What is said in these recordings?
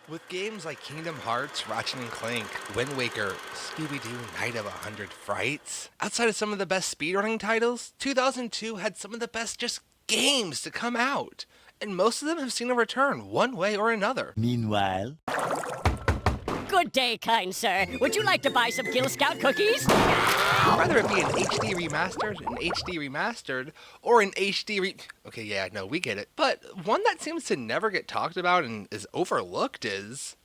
With games like Kingdom Hearts, Ratchet and Clank, Wind Waker, Scooby-Doo, Night of 100 Frights, outside of some of the best speedrunning titles, 2002 had some of the best just games to come out. And most of them have seen a return, one way or another. Meanwhile... Good day, kind sir. Would you like to buy some Girl Scout cookies? Whether it be an HD remastered, or an Okay, yeah, no, we get it. But one that seems to never get talked about and is overlooked is...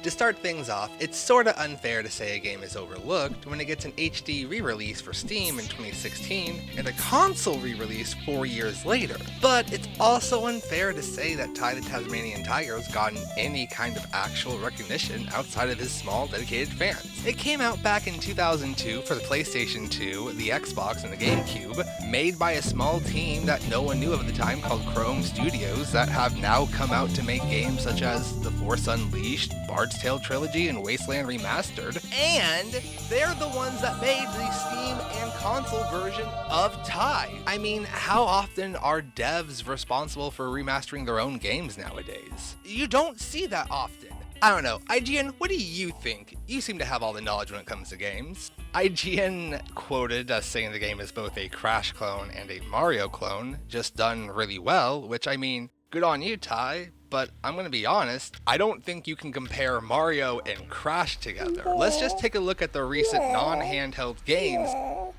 To start things off, it's sorta unfair to say a game is overlooked when it gets an HD re-release for Steam in 2016 and a console re-release 4 years later. But it's also unfair to say that Ty the Tasmanian Tiger has gotten any kind of actual recognition outside of his small, dedicated fans. It came out back in 2002 for the PlayStation 2, the Xbox, and the GameCube, made by a small team that no one knew of at the time called Chrome Studios that have now come out to make games such as The Force Unleashed, Bard's Tale Trilogy, and Wasteland Remastered, and they're the ones that made the Steam and console version of Ty. I mean, how often are devs responsible for remastering their own games nowadays? You don't see that often. I don't know. IGN, what do you think? You seem to have all the knowledge when it comes to games. IGN quoted us saying the game is both a Crash clone and a Mario clone, just done really well, which, I mean, good on you, Ty. But I'm gonna be honest, I don't think you can compare Mario and Crash together. Let's just take a look at the recent non-handheld games.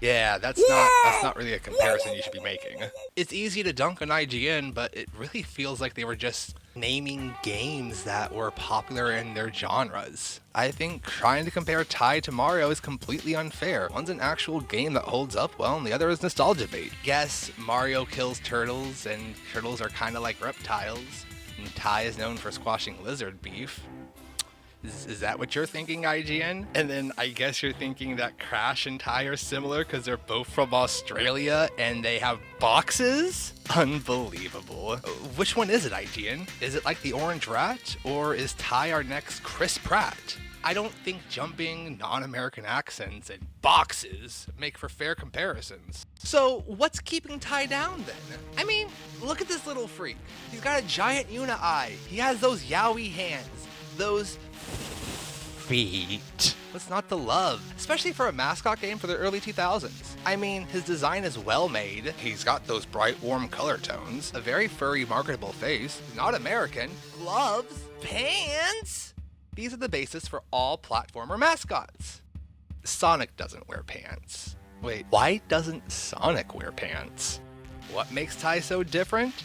Yeah, that's not really a comparison you should be making. It's easy to dunk on IGN, but it really feels like they were just naming games that were popular in their genres. I think trying to compare Ty to Mario is completely unfair. One's an actual game that holds up well, and the other is nostalgia bait. Yes, Mario kills turtles, and turtles are kinda like reptiles. And Ty is known for squashing lizard beef. Is that what you're thinking, IGN? And then I guess you're thinking that Crash and Ty are similar because they're both from Australia and they have boxes? Unbelievable. Which one is it, IGN? Is it like the Orange Rat, or is Ty our next Chris Pratt? I don't think jumping non-American accents and boxes make for fair comparisons. So what's keeping Ty down then? I mean, look at this little freak. He's got a giant Una eye. He has those yaoi hands. Those feet. What's not to love? Especially for a mascot game for the early 2000s. I mean, his design is well made. He's got those bright, warm color tones. A very furry, marketable face. Not American. Gloves. Pants. These are the basis for all platformer mascots. Sonic doesn't wear pants. Wait, why doesn't Sonic wear pants? What makes Ty so different?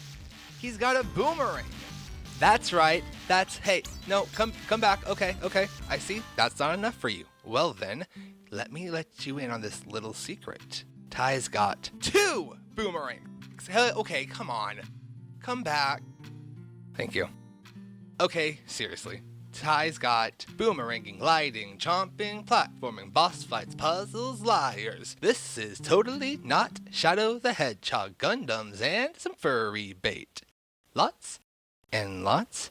He's got a boomerang. That's right, hey, no, come back, okay, I see, that's not enough for you. Well then, let me let you in on this little secret. Ty's got 2 boomerangs. Okay, come on, come back. Thank you. Okay, seriously. Ty's got boomeranging, gliding, chomping, platforming, boss fights, puzzles, liars. This is totally not Shadow the Hedgehog, Gundams, and some furry bait. Lots and lots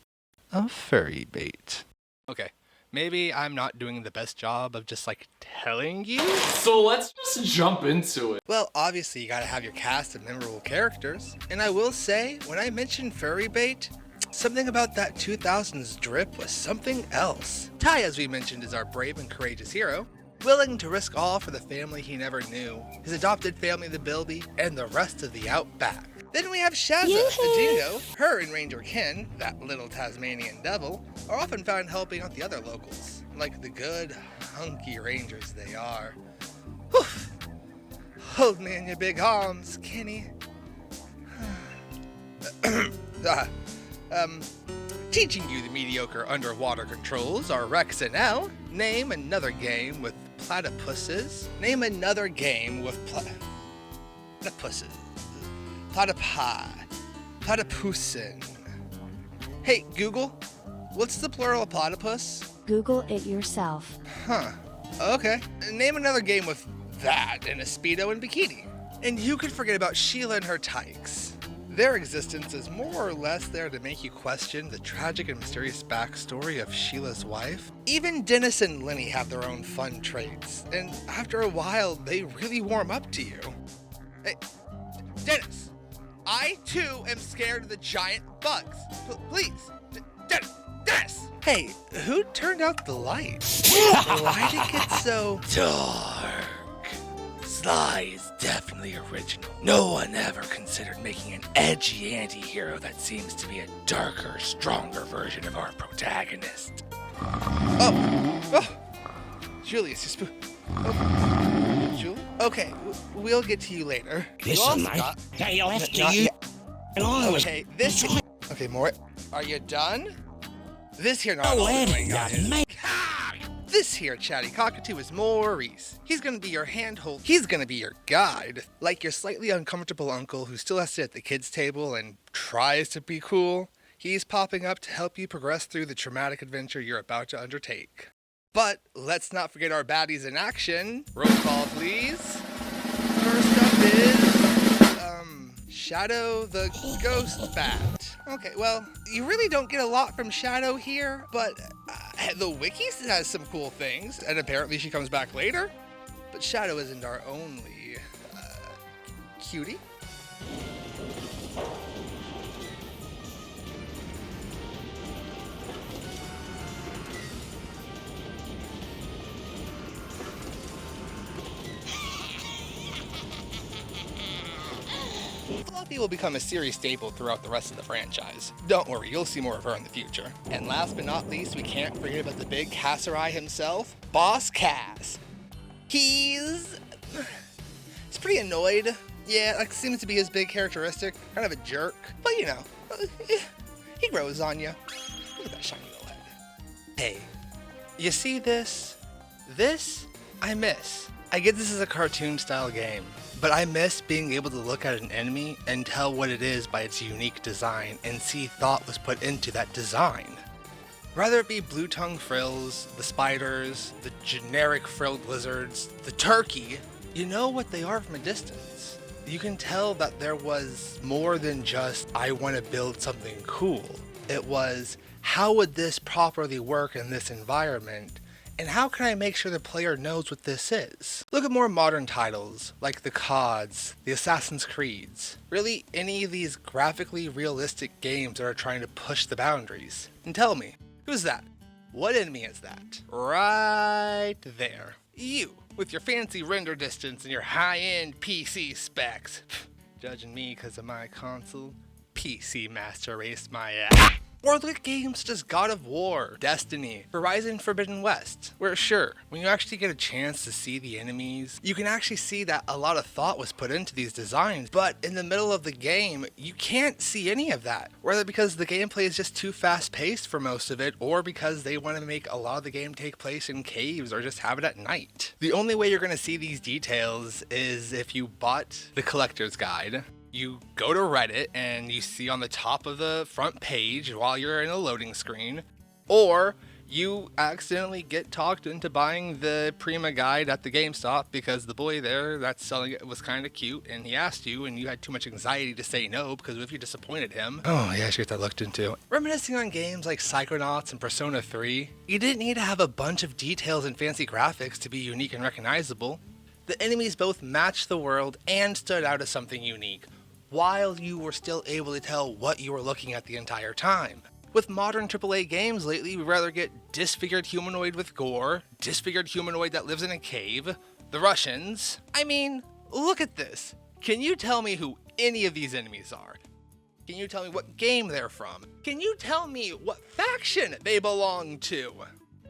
of furry bait. Okay, maybe I'm not doing the best job of just telling you. So let's just jump into it. Well, obviously you gotta have your cast of memorable characters. And I will say, when I mentioned furry bait, something about that 2000s drip was something else. Ty, as we mentioned, is our brave and courageous hero, willing to risk all for the family he never knew, his adopted family the Bilby, and the rest of the Outback. Then we have Shazza, the dingo. Her and Ranger Ken, that little Tasmanian devil, are often found helping out the other locals, like the good, hunky rangers they are. Whew. Hold me in your big arms, Kenny. Teaching you the mediocre underwater controls are Rex and Elle. Name another game with platypuses. Name another game with platypuses. Platypusin. Hey, Google, what's the plural of platypus? Google it yourself. Huh. Okay. Name another game with that and a Speedo and bikini. And who could forget about Sheila and her tykes? Their existence is more or less there to make you question the tragic and mysterious backstory of Sheila's wife. Even Dennis and Lenny have their own fun traits, and after a while, they really warm up to you. Hey, Dennis, I I too am scared of the giant bugs. Please, Dennis! Hey, who turned out the lights? Why'd it get so dark? Sly is definitely original. No one ever considered making an edgy anti-hero that seems to be a darker, stronger version of our protagonist. Oh, Julius, Julie? Okay, we'll get to you later. Listen, mate. You'll have to use... Okay, this... Okay, Mort, are you done? This here not Oh, all the way, Eddie, guys. mate. This here chatty cockatoo is Maurice. He's gonna be your handhold. He's gonna be your guide. Like your slightly uncomfortable uncle who still has to sit at the kids' table and tries to be cool. He's popping up to help you progress through the traumatic adventure you're about to undertake. But let's not forget our baddies in action. Roll call, please. First up is, Shadow the Ghost Bat. Okay, well, you really don't get a lot from Shadow here, but the wiki has some cool things, and apparently she comes back later. But Shadow isn't our only, cutie. Fluffy will become a series staple throughout the rest of the franchise. Don't worry, you'll see more of her in the future. And last but not least, we can't forget about the big Casserai himself, Boss Cass. He's pretty annoyed. Yeah, that seems to be his big characteristic. Kind of a jerk. But you know, he grows on you. Look at that shiny little head. Hey, you see this? This, I miss. I get this is a cartoon-style game, but I miss being able to look at an enemy and tell what it is by its unique design and see thought was put into that design. Whether it be blue-tongue frills, the spiders, the generic frilled lizards, the turkey, you know what they are from a distance. You can tell that there was more than just, I want to build something cool. It was, how would this properly work in this environment? And how can I make sure the player knows what this is? Look at more modern titles, like the CODs, the Assassin's Creeds. Really, any of these graphically realistic games that are trying to push the boundaries. And tell me, who's that? What enemy is that? Right there. You, with your fancy render distance and your high-end PC specs. Judging me because of my console, PC Master Race my ass. Or look at games such as God of War, Destiny, Horizon Forbidden West, where sure, when you actually get a chance to see the enemies, you can actually see that a lot of thought was put into these designs, but in the middle of the game, you can't see any of that. Whether because the gameplay is just too fast-paced for most of it, or because they want to make a lot of the game take place in caves or just have it at night. The only way you're going to see these details is if you bought the collector's guide. You go to Reddit and you see on the top of the front page while you're in a loading screen, or you accidentally get talked into buying the Prima guide at the GameStop because the boy there that's selling it was kind of cute and he asked you and you had too much anxiety to say no because if you disappointed him. Oh yeah, I should get that looked into. Reminiscing on games like Psychonauts and Persona 3, you didn't need to have a bunch of details and fancy graphics to be unique and recognizable. The enemies both matched the world and stood out as something unique, while you were still able to tell what you were looking at the entire time. With modern AAA games lately, we rather get disfigured humanoid with gore, disfigured humanoid that lives in a cave, the Russians. I mean, look at this. Can you tell me who any of these enemies are? Can you tell me what game they're from? Can you tell me what faction they belong to?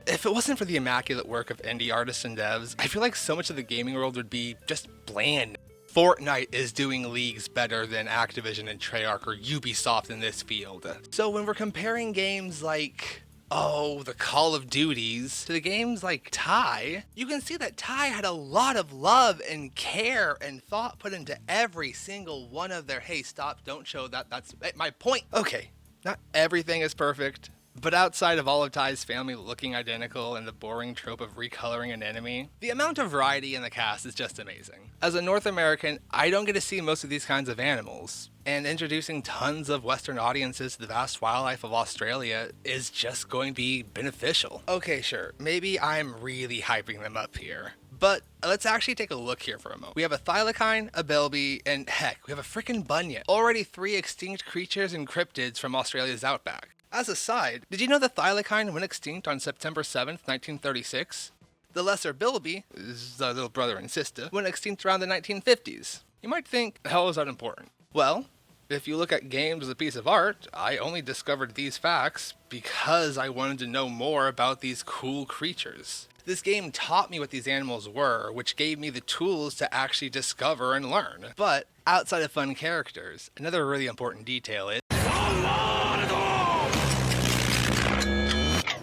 If it wasn't for the immaculate work of indie artists and devs, I feel like so much of the gaming world would be just bland. Fortnite is doing leagues better than Activision and Treyarch or Ubisoft in this field. So when we're comparing games like, the Call of Duties to the games like Ty, you can see that Ty had a lot of love and care and thought put into every single one of their, hey, stop, don't show that, that's my point. Okay, not everything is perfect. But outside of all of Ty's family looking identical and the boring trope of recoloring an enemy, the amount of variety in the cast is just amazing. As a North American, I don't get to see most of these kinds of animals, and introducing tons of Western audiences to the vast wildlife of Australia is just going to be beneficial. Okay, sure, maybe I'm really hyping them up here, But let's actually take a look here for a moment. We have a thylacine, a bilby, and heck, we have a frickin' bunyip. Already 3 extinct creatures and cryptids from Australia's outback. As a side, did you know the thylacine went extinct on September 7th, 1936? The lesser bilby, his little brother and sister, went extinct around the 1950s. You might think, how is that important? Well, if you look at games as a piece of art, I only discovered these facts because I wanted to know more about these cool creatures. This game taught me what these animals were, which gave me the tools to actually discover and learn. But outside of fun characters, another really important detail is,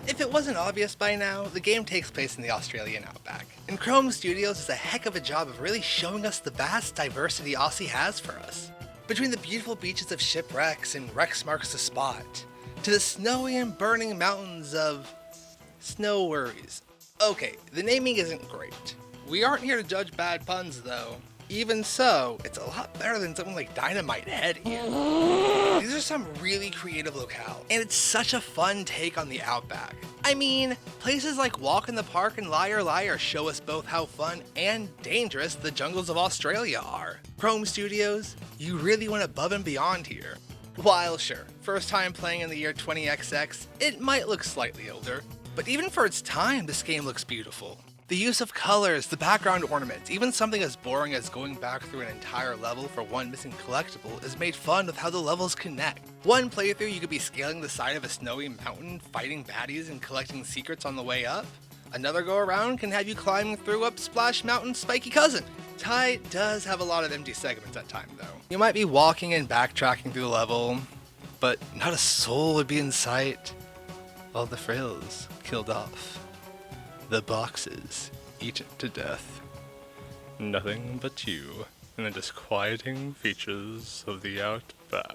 if it wasn't obvious by now, the game takes place in the Australian outback. And Chrome Studios does a heck of a job of really showing us the vast diversity Aussie has for us. Between the beautiful beaches of Shipwrecks and Rex Marks the Spot, to the snowy and burning mountains of Snow Worries. Okay, the naming isn't great. We aren't here to judge bad puns though. Even so, it's a lot better than something like Dynamite Head here. These are some really creative locales, and it's such a fun take on the outback. I mean, places like Walk in the Park and Liar Liar show us both how fun and dangerous the jungles of Australia are. Chrome Studios, you really went above and beyond here. While sure, first time playing in the year 20XX, it might look slightly older, but even for its time, this game looks beautiful. The use of colors, the background ornaments, even something as boring as going back through an entire level for one missing collectible is made fun with how the levels connect. One playthrough you could be scaling the side of a snowy mountain, fighting baddies and collecting secrets on the way up. Another go around can have you climbing through up Splash Mountain's spiky cousin. Ty does have a lot of empty segments at times though. You might be walking and backtracking through the level, but not a soul would be in sight. All the frills killed off. The boxes eaten to death. Nothing but you and the disquieting features of the outback.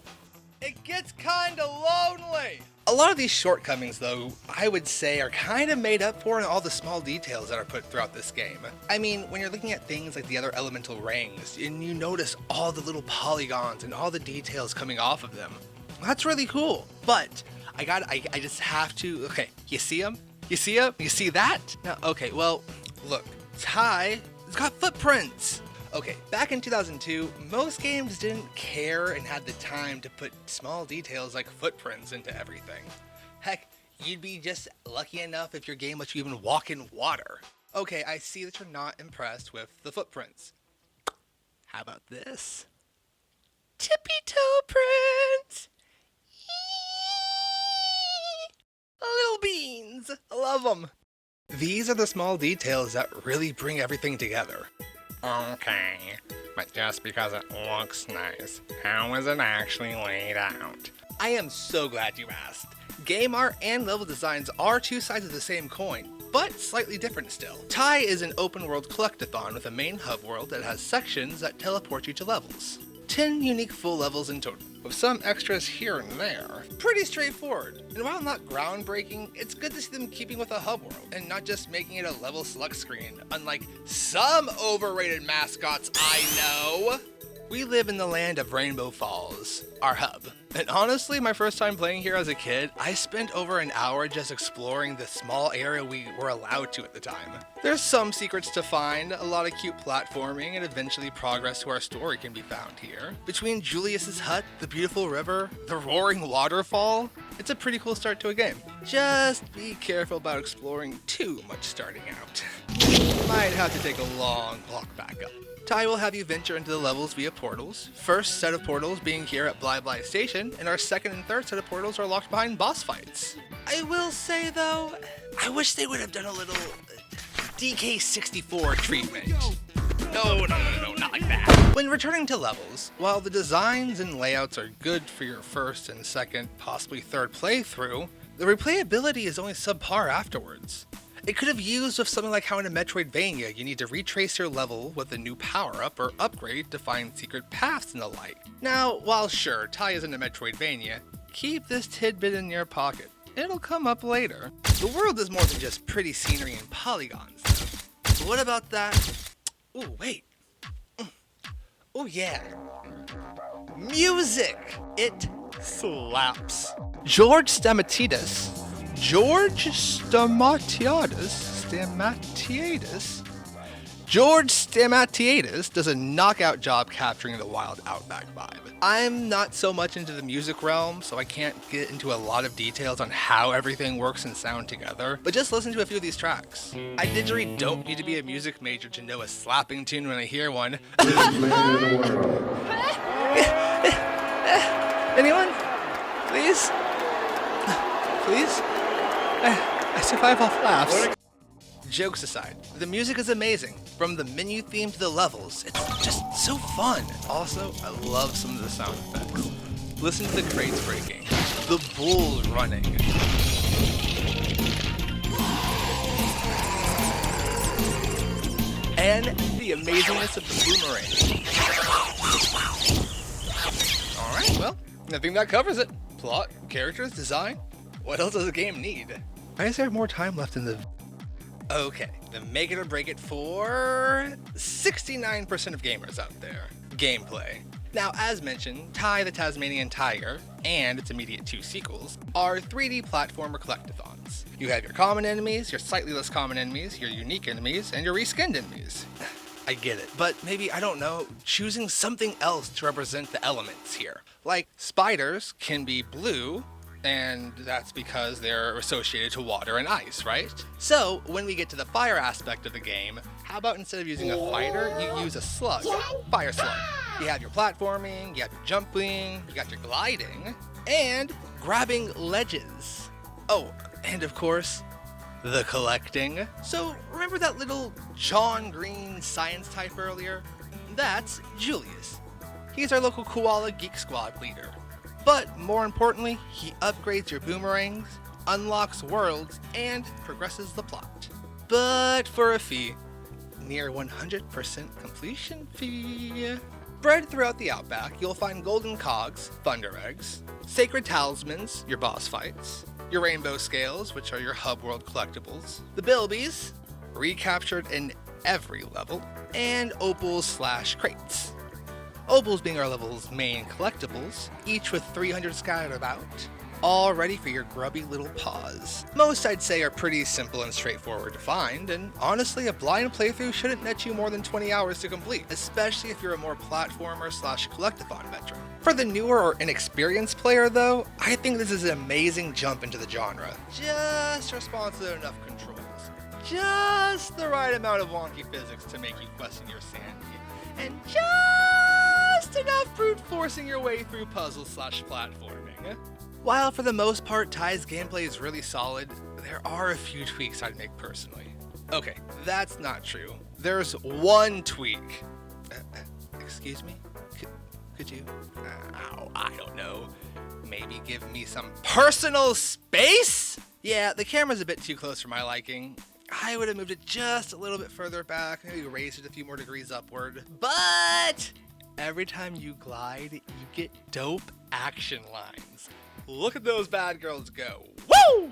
It gets kinda lonely! A lot of these shortcomings, though, I would say are kinda made up for in all the small details that are put throughout this game. I mean, when you're looking at things like the other elemental rings, and you notice all the little polygons and all the details coming off of them, that's really cool. But I just have to, okay, you see them? You see him? You see that? No, okay, well, look, Ty has got footprints. Okay, back in 2002, most games didn't care and had the time to put small details like footprints into everything. Heck, you'd be just lucky enough if your game lets you even walk in water. Okay, I see that you're not impressed with the footprints. How about this? Tippy toe prints! Little beans! I love them! These are the small details that really bring everything together. Okay, but just because it looks nice, how is it actually laid out? I am so glad you asked. Game art and level designs are two sides of the same coin, but slightly different still. Ty is an open world collectathon with a main hub world that has sections that teleport you to levels. 10 unique full levels in total, with some extras here and there. Pretty straightforward, and while not groundbreaking, it's good to see them keeping with a hub world, and not just making it a level select screen, unlike some overrated mascots I know. We live in the land of Rainbow Falls, our hub. And honestly, my first time playing here as a kid, I spent over an hour just exploring the small area we were allowed to at the time. There's some secrets to find, a lot of cute platforming, and eventually progress to our story can be found here. Between Julius's hut, the beautiful river, the roaring waterfall, it's a pretty cool start to a game. Just be careful about exploring too much starting out. Might have to take a long walk back up. Ty will have you venture into the levels via portals. First set of portals being here at Bly Bly Station, and our second and third set of portals are locked behind boss fights. I will say though, I wish they would have done a little DK64 treatment. No, not like that. When returning to levels, while the designs and layouts are good for your first and second, possibly third playthrough, the replayability is only subpar afterwards. It could have used with something like how in a Metroidvania you need to retrace your level with a new power-up or upgrade to find secret paths and the like. Now, while sure, Ty isn't a Metroidvania, keep this tidbit in your pocket. It'll come up later. The world is more than just pretty scenery and polygons, though. But what about that? Ooh, wait. Oh yeah. Music! It slaps. George Stamatiadis George Stamatiadis does a knockout job capturing the wild outback vibe. I'm not so much into the music realm, so I can't get into a lot of details on how everything works and sound together, but just listen to a few of these tracks. I digitally don't need to be a music major to know a slapping tune when I hear one. Anyone? Please? Please? I survive off laughs. Jokes aside, the music is amazing. From the menu theme to the levels, it's just so fun. Also, I love some of the sound effects. Listen to the crates breaking, the bulls running, and the amazingness of the boomerang. Alright, well, I think that covers it. Plot, characters, design. What else does a game need? Why is there more time left in the... Okay, then make it or break it for 69% of gamers out there. Gameplay. Now, as mentioned, Ty the Tasmanian Tiger, and its immediate 2 sequels, are 3D platformer collectathons. You have your common enemies, your slightly less common enemies, your unique enemies, and your reskinned enemies. I get it, but maybe, I don't know, choosing something else to represent the elements here. Like, spiders can be blue, and that's because they're associated to water and ice, right? So, when we get to the fire aspect of the game, how about instead of using a fighter, you use a slug, fire slug. You have your platforming, you have your jumping, you got your gliding, and grabbing ledges. Oh, and of course, the collecting. So, remember that little John Green science type earlier? That's Julius. He's our local Koala Geek Squad leader. But more importantly, he upgrades your boomerangs, unlocks worlds, and progresses the plot. But for a fee, near 100% completion fee. Spread throughout the Outback, you'll find golden cogs, thunder eggs, sacred talismans, your boss fights, your rainbow scales, which are your hub world collectibles, the bilbies, recaptured in every level, and opals/crates. Opals being our level's main collectibles, each with 300 scattered about, all ready for your grubby little paws. Most I'd say are pretty simple and straightforward to find, and honestly a blind playthrough shouldn't net you more than 20 hours to complete, especially if you're a more platformer/collectathon veteran. For the newer or inexperienced player though, I think this is an amazing jump into the genre. Just responsive enough controls, just the right amount of wonky physics to make you question your sanity, and just enough brute forcing your way through puzzles/platforming. While for the most part Ty's gameplay is really solid, there are a few tweaks I'd make personally. Okay, that's not true. There's one tweak. Excuse me? Could you, I don't know, maybe give me some personal space? Yeah, the camera's a bit too close for my liking. I would have moved it just a little bit further back, maybe raised it a few more degrees upward. But every time you glide, you get dope action lines. Look at those bad girls go. Woo!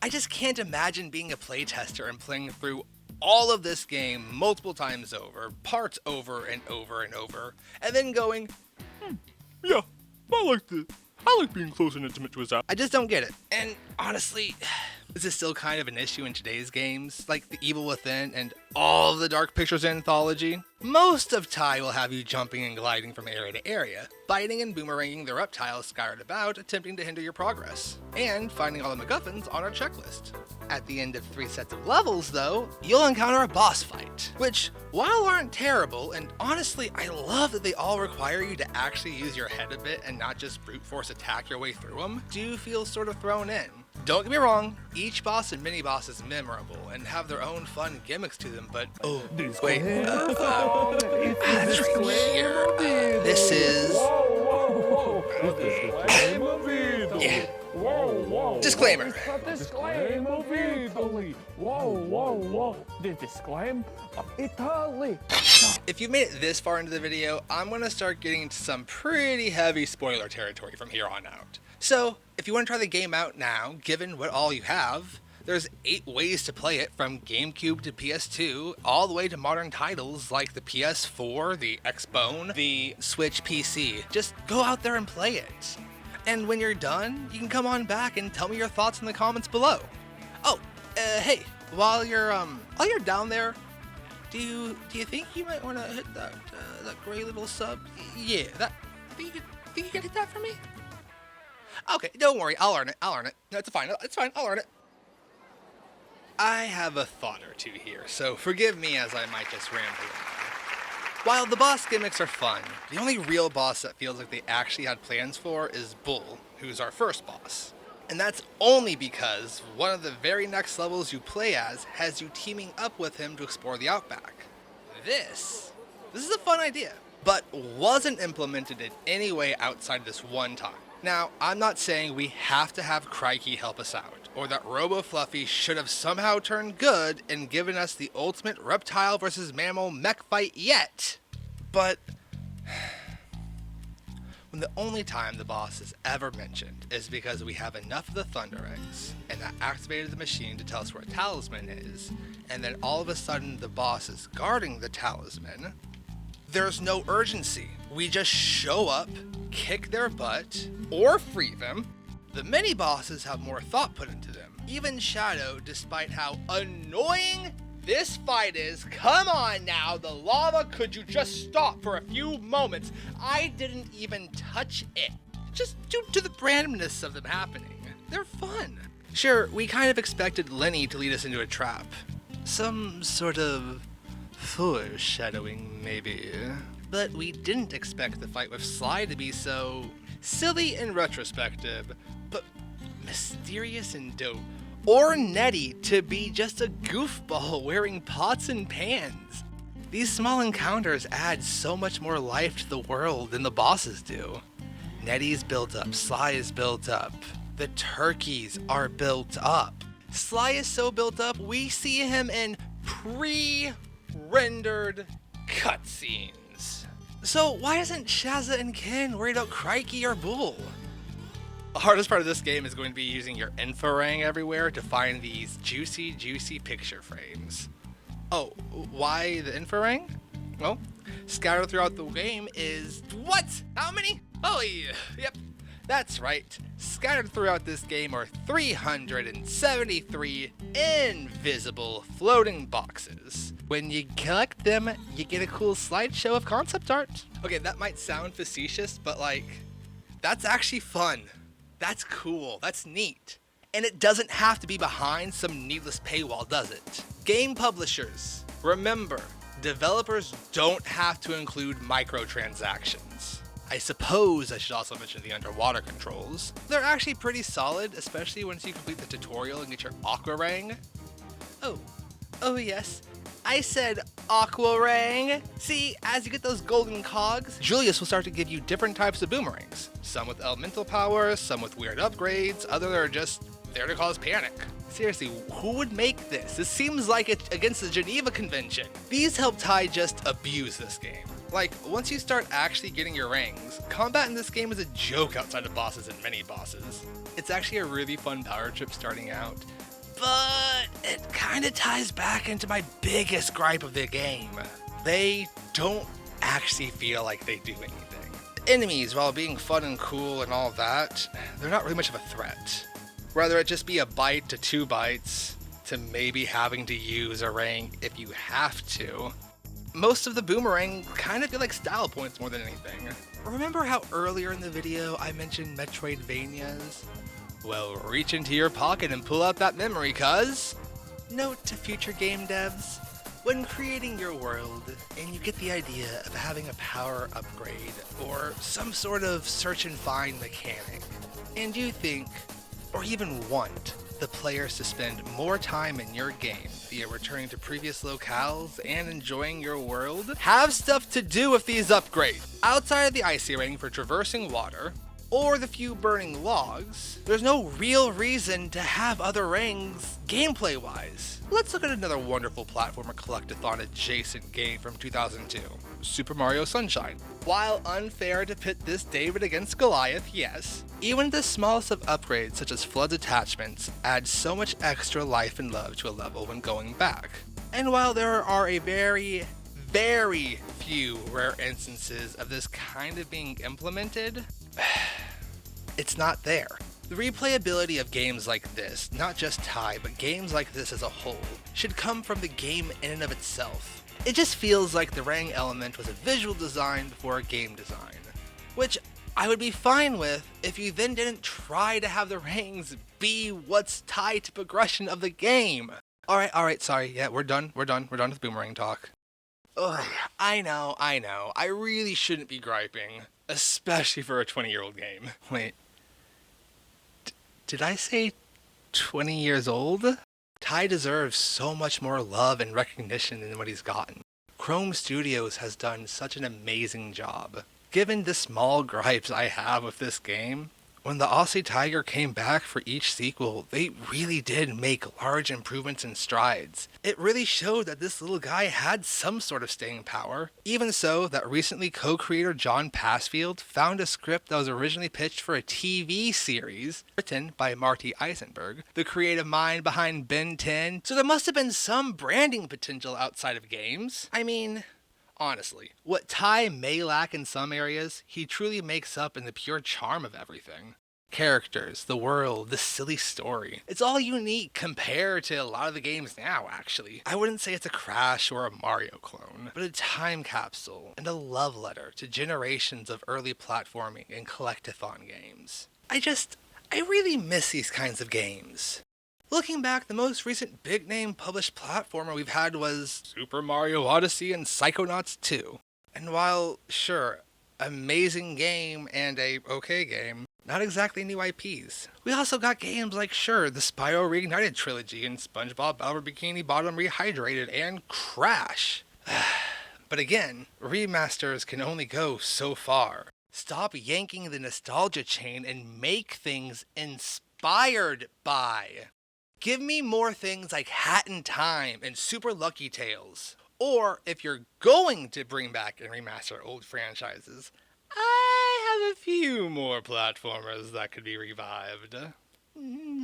I just can't imagine being a playtester and playing through all of this game multiple times over, parts over and over and over, and then going, yeah, I like this. I like being close and intimate to his app. I just don't get it. And honestly, this is still kind of an issue in today's games, like The Evil Within and all of the Dark Pictures anthology. Most of Ty will have you jumping and gliding from area to area, biting and boomeranging the reptiles scattered about, attempting to hinder your progress, and finding all the MacGuffins on our checklist. At the end of 3 sets of levels, though, you'll encounter a boss fight, which, while aren't terrible, and honestly, I love that they all require you to actually use your head a bit and not just brute force attack your way through them, do feel sort of thrown in. Don't get me wrong, each boss and mini-boss is memorable and have their own fun gimmicks to them, but that's right here. This is... Yeah. Disclaimer. If you've made it this far into the video, I'm going to start getting into some pretty heavy spoiler territory from here on out. So, if you want to try the game out now, given what all you have, there's 8 ways to play it, from GameCube to PS2, all the way to modern titles like the PS4, the Xbone, the Switch PC. Just go out there and play it. And when you're done, you can come on back and tell me your thoughts in the comments below. Oh, hey, while you're down there, Do you think you might want to hit that gray little sub? Yeah, that. Think you can hit that for me? Okay, don't worry, I'll earn it. No, it's fine, I'll earn it. I have a thought or two here, so forgive me as I might just ramble on. While the boss gimmicks are fun, the only real boss that feels like they actually had plans for is Bull, who's our first boss. And that's only because one of the very next levels you play as has you teaming up with him to explore the Outback. This is a fun idea, but wasn't implemented in any way outside this one time. Now, I'm not saying we have to have Crikey help us out, or that Robo Fluffy should have somehow turned good and given us the ultimate reptile versus mammal mech fight yet. But when the only time the boss is ever mentioned is because we have enough of the Thunder Eggs, and that activated the machine to tell us where a talisman is, and then all of a sudden the boss is guarding the talisman, there's no urgency. We just show up, kick their butt, or free them. The mini-bosses have more thought put into them. Even Shadow, despite how annoying this fight is, come on now, the lava, could you just stop for a few moments? I didn't even touch it. Just due to the randomness of them happening. They're fun. Sure, we kind of expected Lenny to lead us into a trap. Some sort of foreshadowing, maybe. But we didn't expect the fight with Sly to be so silly and retrospective, but mysterious and dope. Or Nettie to be just a goofball wearing pots and pans. These small encounters add so much more life to the world than the bosses do. Nettie's built up, Sly is built up, the turkeys are built up. Sly is so built up, we see him in pre-rendered cutscenes. So why isn't Shazza and Ken worried about Crikey or Bull? The hardest part of this game is going to be using your Boomerang everywhere to find these juicy picture frames. Oh, why the Boomerang? Well, scattered throughout the game is... What? How many? Oh, yeah. Yep. That's right. Scattered throughout this game are 373 invisible floating boxes. When you collect them, you get a cool slideshow of concept art. Okay, that might sound facetious, but that's actually fun. That's cool. That's neat. And it doesn't have to be behind some needless paywall, does it? Game publishers, remember, developers don't have to include microtransactions. I suppose I should also mention the underwater controls. They're actually pretty solid, especially once you complete the tutorial and get your Aquarang. Oh yes. I said Aquarang. See, as you get those golden cogs, Julius will start to give you different types of boomerangs. Some with elemental power, some with weird upgrades, others are just there to cause panic. Seriously, who would make this? This seems like it's against the Geneva Convention. These help Ty just abuse this game. Once you start actually getting your rings, combat in this game is a joke outside of bosses and mini-bosses. It's actually a really fun power trip starting out. But it kind of ties back into my biggest gripe of the game. They don't actually feel like they do anything. Enemies, while being fun and cool and all that, they're not really much of a threat. Whether it just be a bite to 2 bites, to maybe having to use a ring if you have to. Most of the boomerang kind of feel like style points more than anything. Remember how earlier in the video I mentioned Metroidvanias? Well, reach into your pocket and pull out that memory, cuz. Note to future game devs, when creating your world, and you get the idea of having a power upgrade, or some sort of search and find mechanic, and you think, or even want, the players to spend more time in your game via returning to previous locales and enjoying your world, have stuff to do with these upgrades. Outside of the icy ring for traversing water, or the few burning logs, there's no real reason to have other rings gameplay-wise. Let's look at another wonderful platformer collectathon adjacent game from 2002, Super Mario Sunshine. While unfair to pit this David against Goliath, yes, even the smallest of upgrades such as flood attachments add so much extra life and love to a level when going back. And while there are a very few rare instances of this kind of being implemented, it's not there. The replayability of games like this, not just Ty, but games like this as a whole, should come from the game in and of itself. It just feels like the rang element was a visual design before a game design, which I would be fine with if you then didn't try to have the rangs be what's tied to progression of the game. Alright, sorry, yeah, we're done with Boomerang talk. Ugh, I know, I really shouldn't be griping, especially for a 20-year-old game. Wait, did I say 20 years old? Ty deserves so much more love and recognition than what he's gotten. Chrome Studios has done such an amazing job. Given the small gripes I have with this game, when the Aussie Tiger came back for each sequel, they really did make large improvements and strides. It really showed that this little guy had some sort of staying power. Even so, that recently co-creator John Passfield found a script that was originally pitched for a TV series, written by Marty Eisenberg, the creative mind behind Ben 10, so there must have been some branding potential outside of games. I mean, honestly, what Ty may lack in some areas, he truly makes up in the pure charm of everything. Characters, the world, the silly story. It's all unique compared to a lot of the games now, actually. I wouldn't say it's a Crash or a Mario clone, but a time capsule and a love letter to generations of early platforming and collectathon games. I really miss these kinds of games. Looking back, the most recent big-name published platformer we've had was Super Mario Odyssey and Psychonauts 2. And while, sure, amazing game and a okay game, not exactly new IPs. We also got games like, sure, the Spyro Reignited trilogy and SpongeBob Battle Bikini Bottom Rehydrated and Crash. But again, remasters can only go so far. Stop yanking the nostalgia chain and make things inspired by. Give me more things like Hat in Time and Super Lucky Tales. Or, if you're going to bring back and remaster old franchises, I have a few more platformers that could be revived.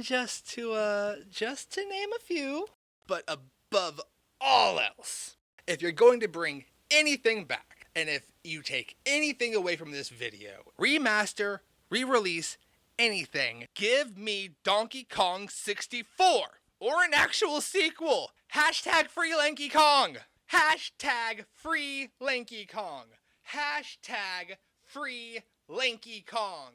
Just to name a few. But above all else, if you're going to bring anything back, and if you take anything away from this video, remaster, re-release, anything, give me Donkey Kong 64 or an actual sequel. Hashtag free Lanky Kong. Hashtag free Lanky Kong. Hashtag free Lanky Kong.